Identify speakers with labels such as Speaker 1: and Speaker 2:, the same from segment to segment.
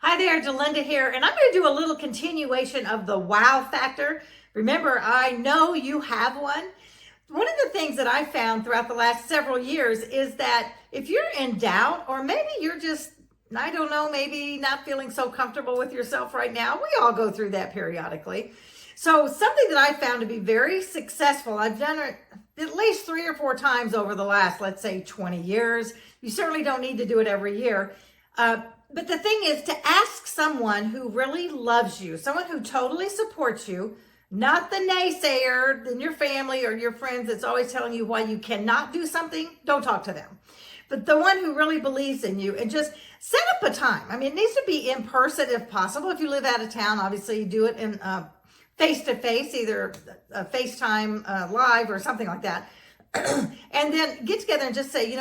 Speaker 1: Hi there, Delinda here, and I'm going to do a little continuation of the wow factor. Remember, I know you have one. One of the things that I found throughout the last several years is that if you're in doubt, or maybe you're just, I don't know, maybe not feeling so comfortable with yourself right now, we all go through that periodically. So something that I found to be very successful, I've done it at least 3 or 4 times over the last, let's say, 20 years. You certainly don't need to do it every year. But the thing is to ask someone who really loves you, someone who totally supports you, not the naysayer in your family or your friends that's always telling you why you cannot do something. Don't talk to them. But the one who really believes in you, and just set up a time. I mean, it needs to be in person if possible. If you live out of town, obviously you do it in face-to-face, either a FaceTime live or something like that. And then get together and just say,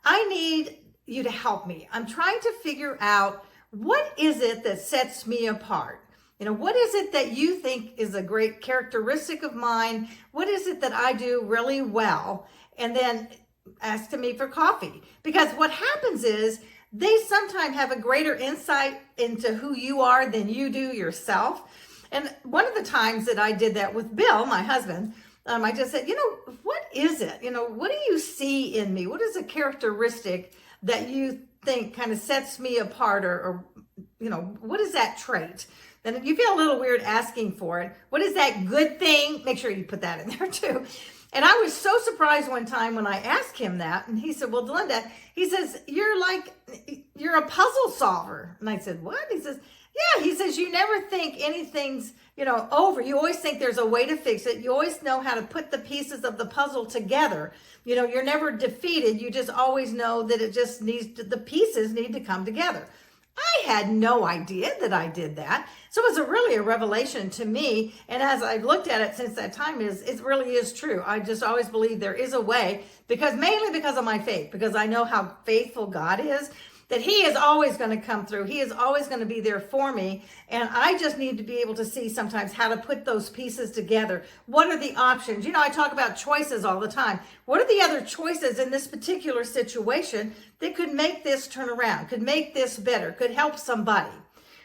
Speaker 1: I need you to help me. I'm trying to figure out, what is it that sets me apart? What is it that you think is a great characteristic of mine? What is it that I do really well? And then ask to meet for coffee. Because what happens is they sometimes have a greater insight into who you are than you do yourself. And one of the times that I did that with Bill, my husband, I just said, what is it? What do you see in me? What is a characteristic that you think kind of sets me apart, or what is that trait? Then you feel a little weird asking for it. What is that good thing? Make sure you put that in there too. And I was so surprised one time when I asked him that, and he said, well, Delinda, he says, you're a puzzle solver. And I said, what? He says, yeah, he says, you never think anything's, over. You always think there's a way to fix it. You always know how to put the pieces of the puzzle together. You're never defeated. You just always know that it just the pieces need to come together. I had no idea that I did that. So it was really a revelation to me. And as I've looked at it since that time, it really is true. I just always believe there is a way, mainly because of my faith, because I know how faithful God is, that he is always going to come through. He is always going to be there for me. And I just need to be able to see sometimes how to put those pieces together. What are the options? I talk about choices all the time. What are the other choices in this particular situation that could make this turn around, could make this better, could help somebody?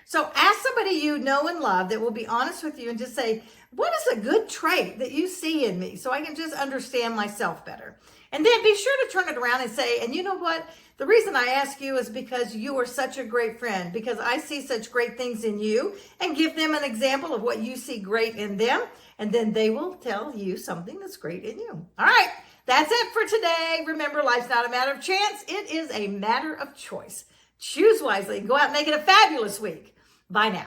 Speaker 1: So ask somebody you know and love that will be honest with you and just say, what is a good trait that you see in me so I can just understand myself better? And then be sure to turn it around and say, and you know what? The reason I ask you is because you are such a great friend, because I see such great things in you, and give them an example of what you see great in them. And then they will tell you something that's great in you. All right. That's it for today. Remember, life's not a matter of chance. It is a matter of choice. Choose wisely. Go out and make it a fabulous week. Bye now.